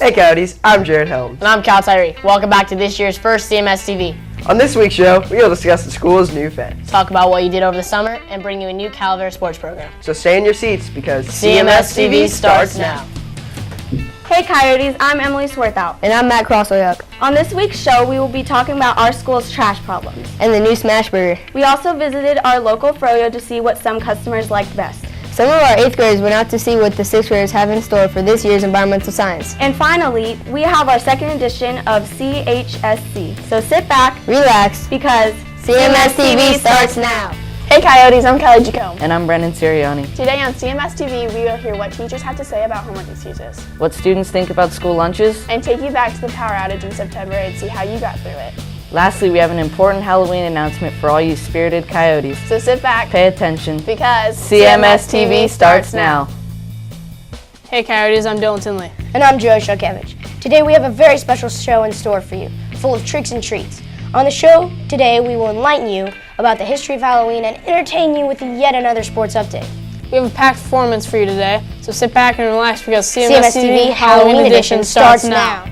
Hey Coyotes, I'm Jared Helms. And I'm Cal Tyree. Welcome back to this year's first CMSTV. On this week's show, we will discuss the school's new fence. Talk about what you did over the summer and bring you a new Calavera sports program. So stay in your seats because CMSTV starts now. Hey Coyotes, I'm Emily Swarthout. And I'm Matt Crossoyuk. On this week's show, we will be talking about our school's trash problems. And the new Smash Burger. We also visited our local froyo to see what some customers liked best. Some of our 8th graders went out to see what the 6th graders have in store for this year's environmental science. And finally, we have our second edition of CHSC. So sit back, relax, because CMSTV starts now. Hey Coyotes, I'm Kelly Jacome. And I'm Brendan Sirianni. Today on CMSTV, we will hear what teachers have to say about homework excuses. What students think about school lunches. And take you back to the power outage in September and see how you got through it. Lastly, we have an important Halloween announcement for all you spirited coyotes. So sit back, pay attention, because CMSTV starts now. Hey Coyotes, I'm Dylan Tinley. And I'm Joe Shokevich. Today we have a very special show in store for you, full of tricks and treats. On the show today, we will enlighten you about the history of Halloween and entertain you with yet another sports update. We have a packed performance for you today, so sit back and relax because CMSTV Halloween edition starts now.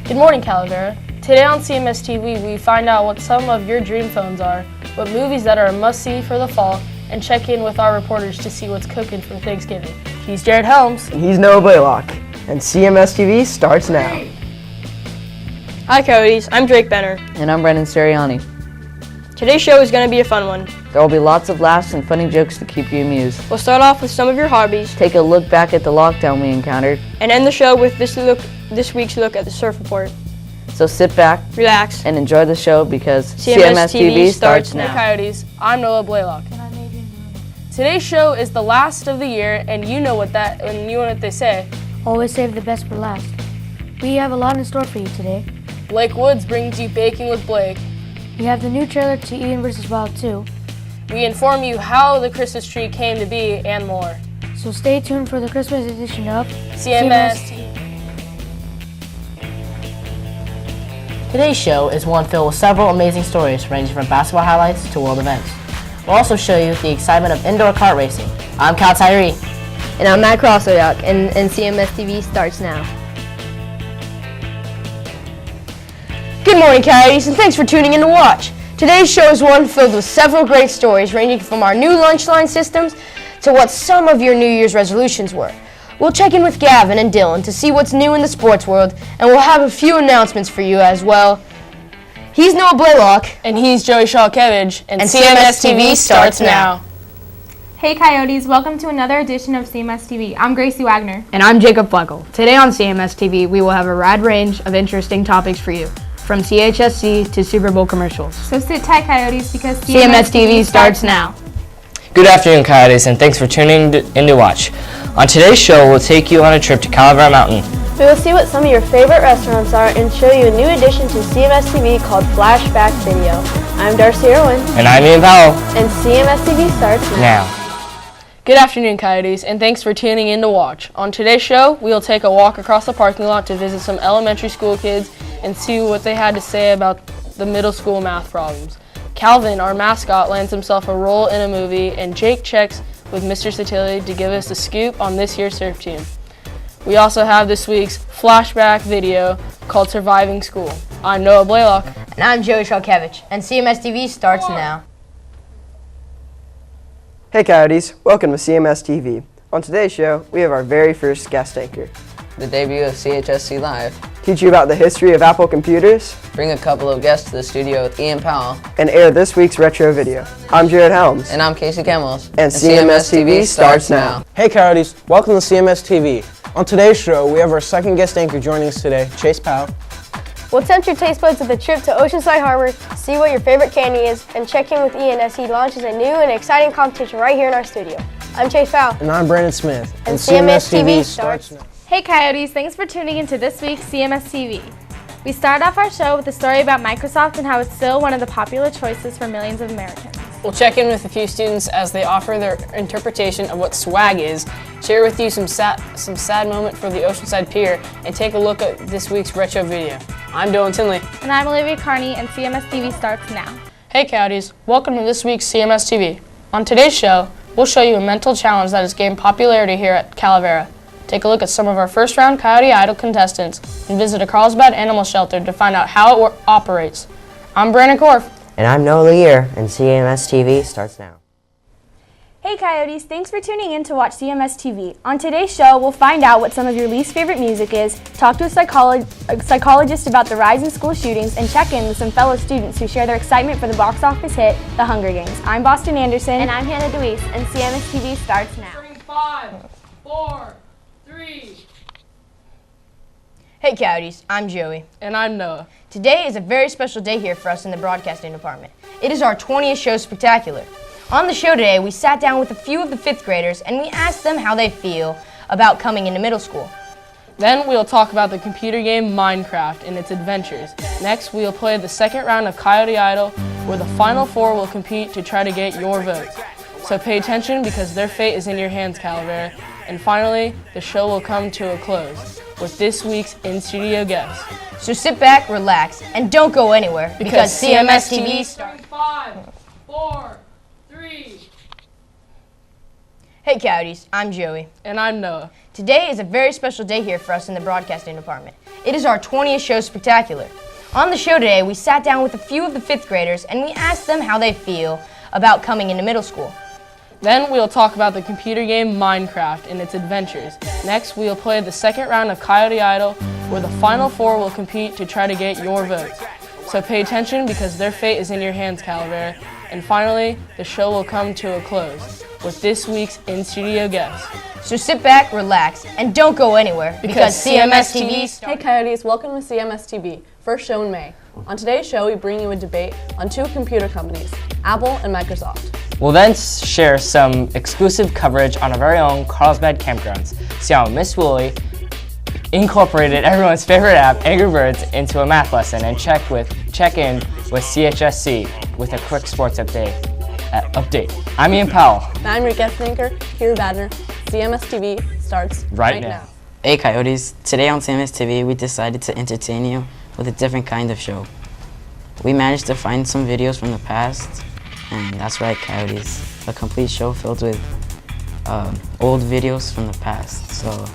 Good morning, Calavera. Today on CMSTV, we find out what some of your dream phones are, what movies that are a must-see for the fall, and check in with our reporters to see what's cooking for Thanksgiving. He's Jared Helms. And he's Noah Blaylock. And CMSTV starts now. Hi Coyotes, I'm Drake Benner. And I'm Brendan Sirianni. Today's show is going to be a fun one. There will be lots of laughs and funny jokes to keep you amused. We'll start off with some of your hobbies. Take a look back at the lockdown we encountered. And end the show with this week's look at the surf report. So sit back, relax, and enjoy the show because CMSTV starts now. Hey Coyotes, I'm Noah Blaylock. Today's show is the last of the year, and you know what they say. Always save the best for last. We have a lot in store for you today. Blake Woods brings you Baking with Blake. We have the new trailer to Ian vs. Wild 2. We inform you how the Christmas tree came to be and more. So stay tuned for the Christmas edition of CMSTV. Today's show is one filled with several amazing stories ranging from basketball highlights to world events. We'll also show you the excitement of indoor kart racing. I'm Cal Tyree. And I'm Matt Crossoyuk, and CMSTV starts now. Good morning, Coyotes, and thanks for tuning in to watch. Today's show is one filled with several great stories ranging from our new lunch line systems to what some of your New Year's resolutions were. We'll check in with Gavin and Dylan to see what's new in the sports world, and we'll have a few announcements for you as well. He's Noah Blaylock. And he's Joey Shawkevich. And CMSTV starts now. Hey Coyotes, welcome to another edition of CMSTV. I'm Gracie Wagner. And I'm Jacob Fleckel. Today on CMSTV, we will have a wide range of interesting topics for you, from CHSC to Super Bowl commercials. So sit tight, Coyotes, because CMSTV starts now. Good afternoon, Coyotes, and thanks for tuning in to watch. On today's show, we'll take you on a trip to Calavera Mountain. We will see what some of your favorite restaurants are and show you a new addition to CMSTV called Flashback Video. I'm Darcy Irwin. And I'm Ian Powell. And CMSTV starts now. Good afternoon, Coyotes, and thanks for tuning in to watch. On today's show, we'll take a walk across the parking lot to visit some elementary school kids and see what they had to say about the middle school math problems. Calvin, our mascot, lands himself a role in a movie, and Jake checks with Mr. Satilli to give us a scoop on this year's surf team. We also have this week's flashback video called Surviving School. I'm Noah Blaylock. And I'm Joey Shokevich. And CMSTV starts now. Hey Coyotes, welcome to CMSTV. On today's show, we have our very first guest anchor. The debut of CHSC Live. Teach you about the history of Apple computers. Bring a couple of guests to the studio with Ian Powell. And air this week's retro video. I'm Jared Helms. And I'm Casey Kemmels. And CMSTV starts now. Hey Coyotes, welcome to CMSTV. On today's show, we have our second guest anchor joining us today, Chase Powell. We'll tempt your taste buds with a trip to Oceanside Harbor, see what your favorite candy is, and check in with Ian as he launches a new and exciting competition right here in our studio. I'm Chase Powell. And I'm Brandon Smith. And CMSTV starts now. Hey Coyotes, thanks for tuning into this week's CMSTV. We start off our show with a story about Microsoft and how it's still one of the popular choices for millions of Americans. We'll check in with a few students as they offer their interpretation of what swag is, share with you some sad moment for the Oceanside Pier, and take a look at this week's retro video. I'm Dylan Tinley. And I'm Olivia Carney, and CMSTV starts now. Hey Coyotes, welcome to this week's CMSTV. On today's show, we'll show you a mental challenge that has gained popularity here at Calavera. take a look at some of our first round Coyote Idol contestants, and visit a Carlsbad animal shelter to find out how it operates. I'm Brandon Korf. And I'm Noah Lear, and CMS TV starts now. Hey Coyotes, thanks for tuning in to watch CMS TV. On today's show, we'll find out what some of your least favorite music is, talk to a psychologist about the rise in school shootings, and check in with some fellow students who share their excitement for the box office hit, The Hunger Games. I'm Boston Anderson. And I'm Hannah DeWeese, and CMS TV starts now. 5, 4, 3. Hey Coyotes, I'm Joey. And I'm Noah. Today is a very special day here for us in the broadcasting department. It is our 20th show spectacular. On the show today, we sat down with a few of the 5th graders and we asked them how they feel about coming into middle school. Then we'll talk about the computer game Minecraft and its adventures. Next, we'll play the second round of Coyote Idol, where the final 4 will compete to try to get your votes. So pay attention because their fate is in your hands, Calavera. And finally, the show will come to a close with this week's in-studio guest. So sit back, relax, and don't go anywhere because CMS TV starts. 5, 4, 3. Hey Coyotes, I'm Joey. And I'm Noah. Today is a very special day here for us in the broadcasting department. It is our 20th show spectacular. On the show today, we sat down with a few of the 5th graders and we asked them how they feel about coming into middle school. Then we'll talk about the computer game Minecraft and its adventures. Next, we'll play the second round of Coyote Idol, where the final 4 will compete to try to get your votes. So pay attention because their fate is in your hands, Calavera. And finally, the show will come to a close with this week's in-studio guest. So sit back, relax, and don't go anywhere because CMS TV starts. Hey Coyotes, welcome to CMS TV, first show in May. On today's show, we bring you a debate on 2 computer companies, Apple and Microsoft. We'll then share some exclusive coverage on our very own Carlsbad campgrounds. See how Miss Woolley incorporated everyone's favorite app, Angry Birds, into a math lesson, and check in with CHSC with a quick sports update. I'm Ian Powell. And I'm your guest anchor, Keely Badner. CMS TV starts right now. Hey Coyotes, today on CMS TV we decided to entertain you with a different kind of show. We managed to find some videos from the past, and that's right Coyotes, a complete show filled with old videos from the past. So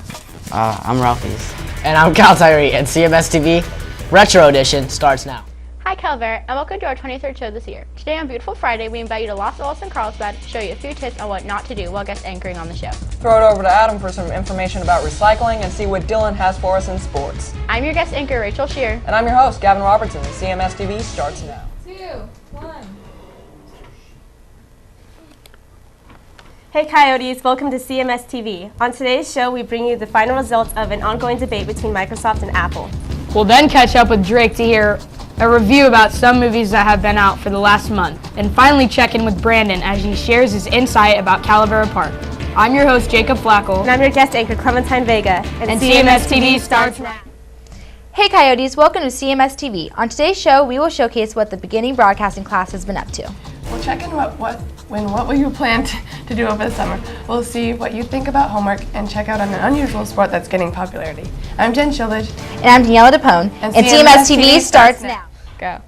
I'm Ralphie's. And I'm Cal Tyree, and CMS TV Retro Edition starts now. Hi Calvert, and welcome to our 23rd show this year. Today on Beautiful Friday, we invite you to Los Olas and Carlsbad to show you a few tips on what not to do while guest anchoring on the show. Throw it over to Adam for some information about recycling and see what Dylan has for us in sports. I'm your guest anchor, Rachel Shear. And I'm your host, Gavin Robertson. CMS TV starts now. 2, 1. Hey Coyotes, welcome to CMS TV. On today's show, we bring you the final results of an ongoing debate between Microsoft and Apple. We'll then catch up with Drake to hear a review about some movies that have been out for the last month. And finally check in with Brandon as he shares his insight about Calavera Park. I'm your host, Jacob Flacco. And I'm your guest anchor, Clementine Vega. And CMS TV starts now. Hey Coyotes, welcome to CMS TV. On today's show, we will showcase what the beginning broadcasting class has been up to. We'll check in what will you plan to do over the summer. We'll see what you think about homework and check out on an unusual sport that's getting popularity. I'm Jen Shildage. And I'm Daniela DePone. And CMS TV starts now. Go.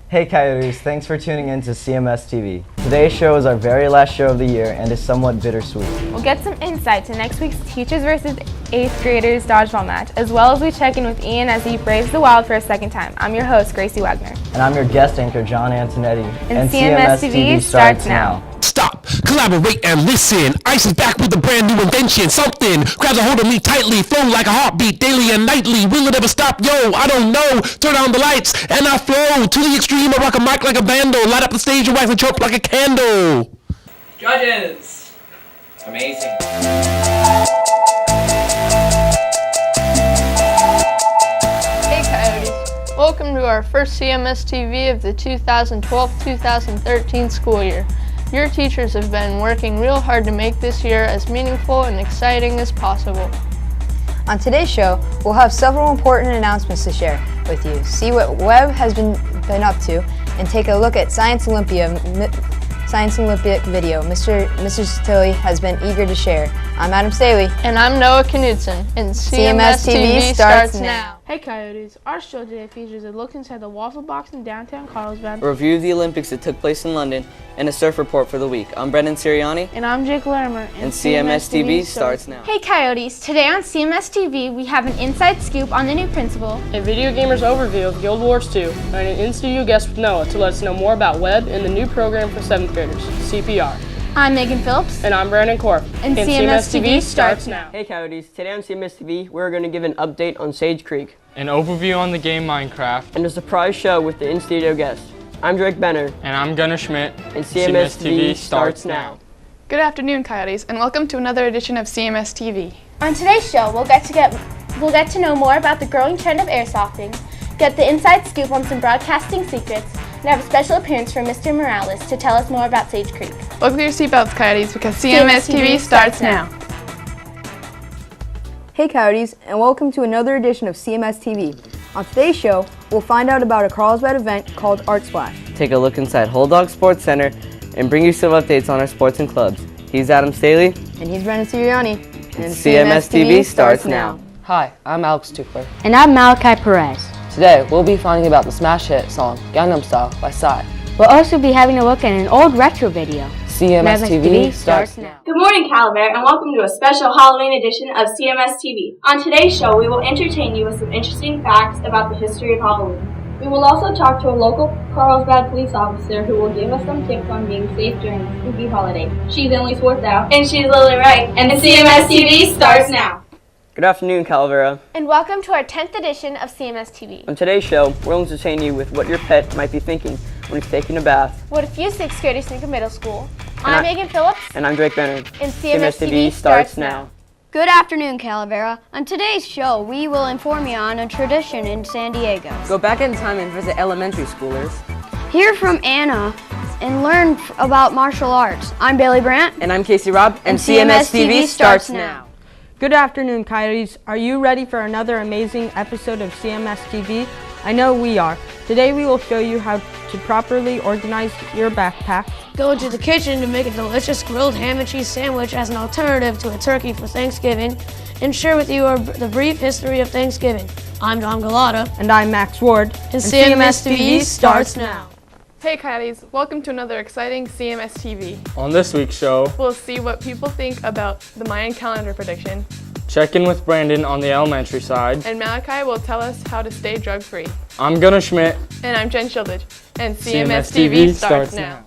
Hey Coyotes, thanks for tuning in to CMS TV. Today's show is our very last show of the year and is somewhat bittersweet. We'll get some insight to next week's Teachers versus 8th Graders dodgeball match, as well as we check in with Ian as he braves the wild for a second time. I'm your host, Gracie Wagner. And I'm your guest anchor, John Antonetti. And CMS TV starts now. Stop, collaborate, and listen. Ice is back with a brand new invention. Something grabs a hold of me tightly, flow like a heartbeat, daily and nightly. Will it ever stop? Yo, I don't know. Turn on the lights, and I flow to the extreme. I rock a mic like a vandal, light up the stage and wax and choke like a candle. Judges! Amazing. Hey Coyotes, welcome to our first CMS TV of the 2012-2013 school year. Your teachers have been working real hard to make this year as meaningful and exciting as possible. On today's show, we'll have several important announcements to share with you, see what Webb has been up to, and take a look at Science Olympic video Mr. Tilly has been eager to share. I'm Adam Staley. And I'm Noah Knudsen. And CMS TV starts now. Hey Coyotes, our show today features a look inside the Waffle Box in downtown Carlsbad, A review of the Olympics that took place in London, and a surf report for the week. I'm Brendan Sirianni. and I'm Jake Larimer, And Cmstv starts now. Hey Coyotes, today on CMSTV we have an inside scoop on the new principal, A video gamer's overview of Guild Wars 2, and an in-studio guest with Noah to let us know more about Web and the new program for 7th graders, CPR. I'm Megan Phillips, And I'm Brandon Korf. and CMSTV starts now. Hey Coyotes, today on CMSTV, we're going to give an update on Sage Creek An overview on the game Minecraft. and a surprise show with the in-studio guest. I'm Drake Benner, And I'm Gunnar Schmidt. and CMSTV starts now. Good afternoon, Coyotes, and welcome to another edition of CMSTV. On today's show, we'll get to know more about the growing trend of airsofting, get the inside scoop on some broadcasting secrets, and have a special appearance from Mr. Morales to tell us more about Sage Creek. Buckle your seatbelts, Coyotes, because CMSTV starts now. Hey Coyotes, and welcome to another edition of CMS TV. On today's show, we'll find out about a Carlsbad event called Art Splash. Take a look inside Whole Dog Sports Center and bring you some updates on our sports and clubs. He's Adam Staley. And he's Brendan Sirianni. And CMSTV starts now. Hi, I'm Alex Tukler. And I'm Malachi Perez. Today, we'll be finding about the smash hit song Gangnam Style by Psy. We'll also be having a look at an old retro video. CMSTV starts now. Good morning, Calaveras, and welcome to a special Halloween edition of CMS TV. On today's show, we will entertain you with some interesting facts about the history of Halloween. We will also talk to a local Carlsbad police officer who will give us some tips on being safe during the spooky holiday. She's Emily Swarthout. And she's Lily Wright. And the CMS TV starts now. Good afternoon, Calavera. And welcome to our 10th edition of CMS TV. On today's show, we'll entertain you with what your pet might be thinking when he's taking a bath. What a few 6th graders think of middle school. And I'm Megan Phillips. And I'm Drake Benner. And CMS TV starts now. Good afternoon, Calavera. On today's show, we will inform you on a tradition in San Diego. Go back in time and visit elementary schoolers. Hear from Anna and learn about martial arts. I'm Bailey Brandt. And I'm Casey Robb. And CMS TV starts now. Good afternoon, Coyotes. Are you ready for another amazing episode of CMS TV? I know we are. Today we will show you how to properly organize your backpack. Go into the kitchen to make a delicious grilled ham and cheese sandwich as an alternative to a turkey for Thanksgiving, and share with you the brief history of Thanksgiving. I'm John Galata. And I'm Max Ward. And CMS TV starts now. Hey Coyotes, welcome to another exciting CMS TV. On this week's show, We'll see what people think about the Mayan calendar prediction, check in with Brandon on the elementary side. and Malachi will tell us how to stay drug-free. I'm Gunnar Schmidt. And I'm Jen Shildridge. And CMS TV starts now.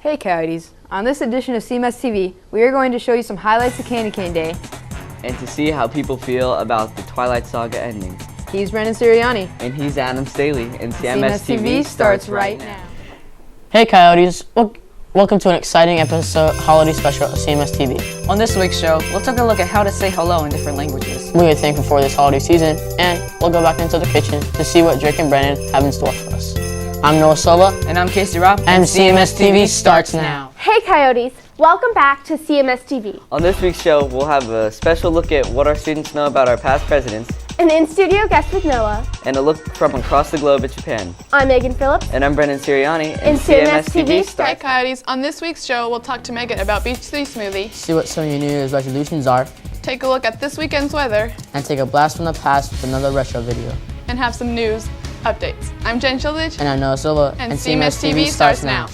Hey Coyotes, on this edition of CMS TV, we are going to show you some highlights of Candy Cane Day. And to see how people feel about the Twilight Saga ending. He's Brendan Sirianni. And he's Adam Staley. And CMS TV starts right now. Hey Coyotes, welcome to an exciting episode, holiday special of CMS TV. On this week's show, we'll take a look at how to say hello in different languages. We are thankful for this holiday season, and we'll go back into the kitchen to see what Drake and Brandon have in store for us. I'm Noah Silva. And I'm Casey Robb. And CMS TV starts now. Hey Coyotes, welcome back to CMS TV. On this week's show, we'll have a special look at what our students know about our past presidents, An in-studio guest with Noah. and a look from across the globe at Japan. I'm Megan Phillips. And I'm Brendan Sirianni. And CMS TV Hey starts. Coyotes, on this week's show, we'll talk to Megan about Beach City Smoothie, See what some of your New Year's resolutions are, take a look at this weekend's weather, and take a blast from the past with another retro video. and have some news updates. I'm Jen Shildridge. And I'm Noah Silva. And CMS TV starts now.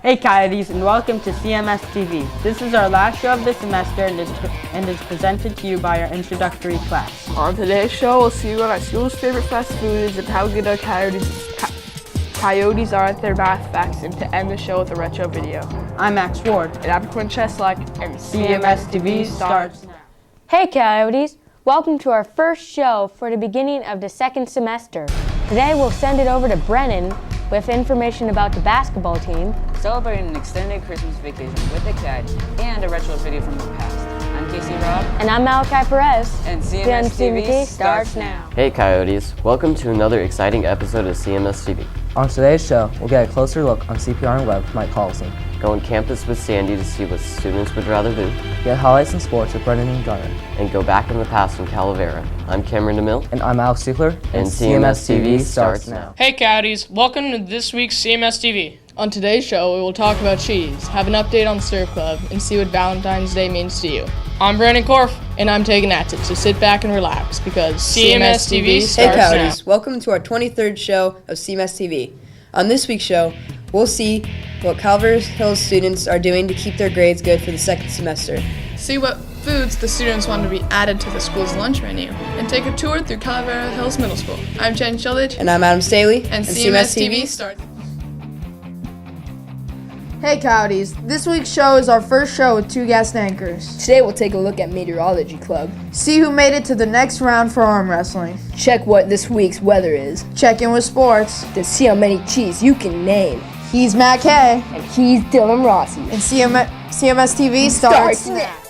Hey Coyotes, and welcome to CMS TV. This is our last show of the semester and is presented to you by our introductory class. On today's show, we'll see what our school's favorite fast food is and how good our coyotes are at their math facts, and to end the show with a retro video. I'm Max Ward. And I'm Quinn Cheslak, and CMS TV starts now. Hey Coyotes, welcome to our first show for the beginning of the second semester. Today we'll send it over to Brennan with information about the basketball team, Celebrating an extended Christmas vacation with the cats, and a retro video from the past. I'm Casey Robb. and I'm Malachi Perez. And CMS TV starts now. Hey Coyotes, welcome to another exciting episode of CMS TV. On today's show, we'll get a closer look on CPR and Web with Mike Collison. Go on campus with Sandy to see what students would rather do. Get highlights in sports with Brendan and Gunnar. And go back in the past from Calavera. I'm Cameron DeMille. And I'm Alex Stickler. And CMS TV starts now. Hey Coyotes, welcome to this week's CMS TV. On today's show, we will talk about cheese, have an update on Surf Club, and see what Valentine's Day means to you. I'm Brandon Korf. And I'm taking Atson, so sit back and relax because Cmstv starts Hey now. Coyotes, welcome to our 23rd show of Cmstv. On this week's show, we'll see what Calvert Hills students are doing to keep their grades good for the second semester. See what foods the students want to be added to the school's lunch menu, and take a tour through Calvert Hills Middle School. I'm Jen Shildage. And I'm Adam Staley. And Cmstv starts. Hey Coyotes, this week's show is our first show with two guest anchors. Today we'll take a look at Meteorology Club. See who made it to the next round for arm wrestling. Check what this week's weather is. Check in with sports. To see how many cheese you can name. He's Matt Kay. And he's Dylan Rossi. And Cmstv starts now.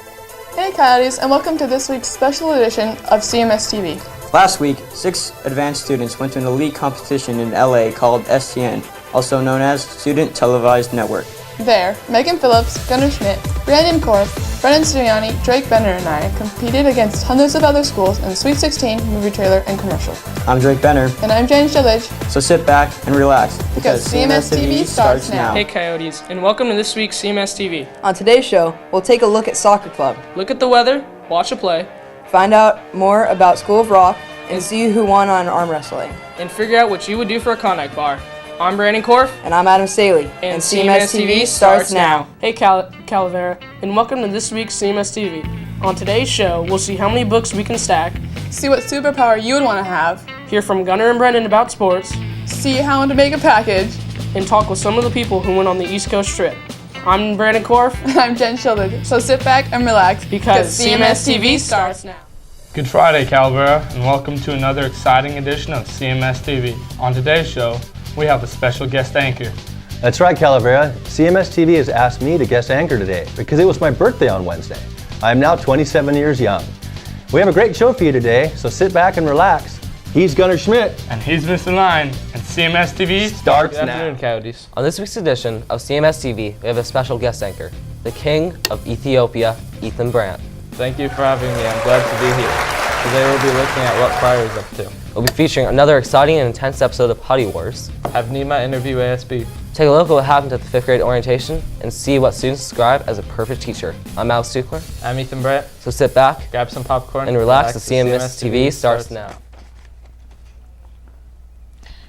Hey Coyotes, and welcome to this week's special edition of Cmstv. Last week, 6 advanced students went to an elite competition in LA called STN, also known as Student Televised Network. There, Megan Phillips, Gunnar Schmidt, Brandon Korf, Brennan Sirianni, Drake Benner, and I competed against hundreds of other schools in the Sweet 16, movie trailer, and commercial. I'm Drake Benner. And I'm Jen Shillage. So sit back and relax because Cmstv starts now. Hey Coyotes, and welcome to this week's Cmstv. On today's show, we'll take a look at Soccer Club, Look at the weather, watch a play, find out more about School of Rock, and see who won on arm wrestling. and figure out what you would do for a Connect bar. I'm Brandon Korf. And I'm Adam Staley. And Cmstv starts now. Hey Calavera, and welcome to this week's Cmstv. On today's show, we'll see how many books we can stack, See what superpower you would want to have, hear from Gunnar and Brendan about sports, see how to make a package, and talk with some of the people who went on the East Coast trip. I'm Brandon Korf. and I'm Jen Shildage. So sit back and relax because Cmstv starts now. Good Friday, Calvera, and welcome to another exciting edition of CMS-TV. On today's show, we have a special guest anchor. That's right, Calavera. CMS-TV has asked me to guest anchor today because it was my birthday on Wednesday. I am now 27 years young. We have a great show for you today, so sit back and relax. He's Gunnar Schmidt. And he's Mr. Line, and CMS-TV starts now. now. Good afternoon, Coyotes. On this week's edition of CMS-TV, we have a special guest anchor, the King of Ethiopia, Ethan Brandt. Thank you for having me. I'm glad to be here. Today we'll be looking at what Pryor is up to. We'll be featuring another exciting and intense episode of Putty Wars. Have Nima interview ASB. Take a look at what happened at the 5th grade orientation and see what students describe as a perfect teacher. I'm Alex Stukler. I'm Ethan Brandt. So sit back, grab some popcorn, and relax. The CMS-TV starts now.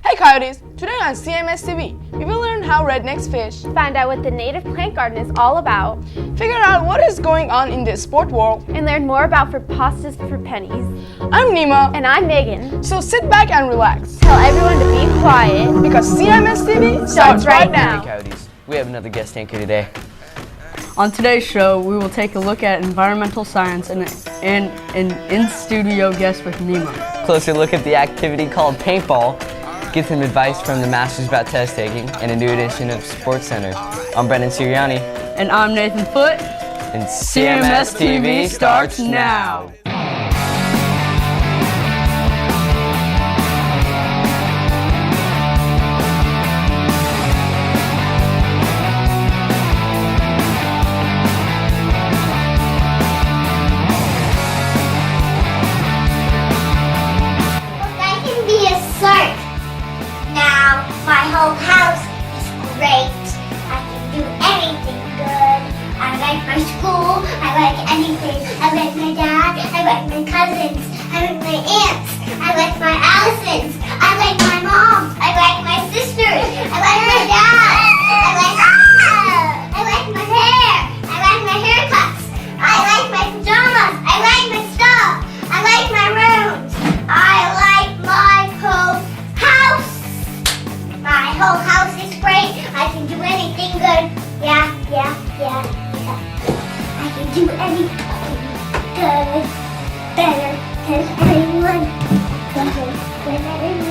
Hey Coyotes, today on Cmstv, we will learn how rednecks fish, Find out what the native plant garden is all about, figure out what is going on in the sport world, and learn more about for pastas for pennies. I'm Nima. And I'm Megan. So sit back and relax. Tell everyone to be quiet because Cmstv starts right now. Hey Coyotes, we have another guest anchor today. On today's show, we will take a look at environmental science and an in-studio guest with Nima. Closer look at the activity called paintball. Get some advice from the masters about test taking and a new edition of Sports Center. I'm Brendan Sirianni. And I'm Nathan Foote. And CMS-TV starts now. I can be a shark. Now my whole house is great. I can do anything good. I like my school. I like anything. I like my dad. I like my cousins. I like my aunts. I like my Allisons. I like my mom. I like my sisters. I like my dad. I like my hair. I like my haircuts. I like my pajamas. I like my stuff. I like my rooms. I like my whole house. My whole house is great. I can do anything good. Yeah. I can do anything good. Better than anyone. Better than anyone.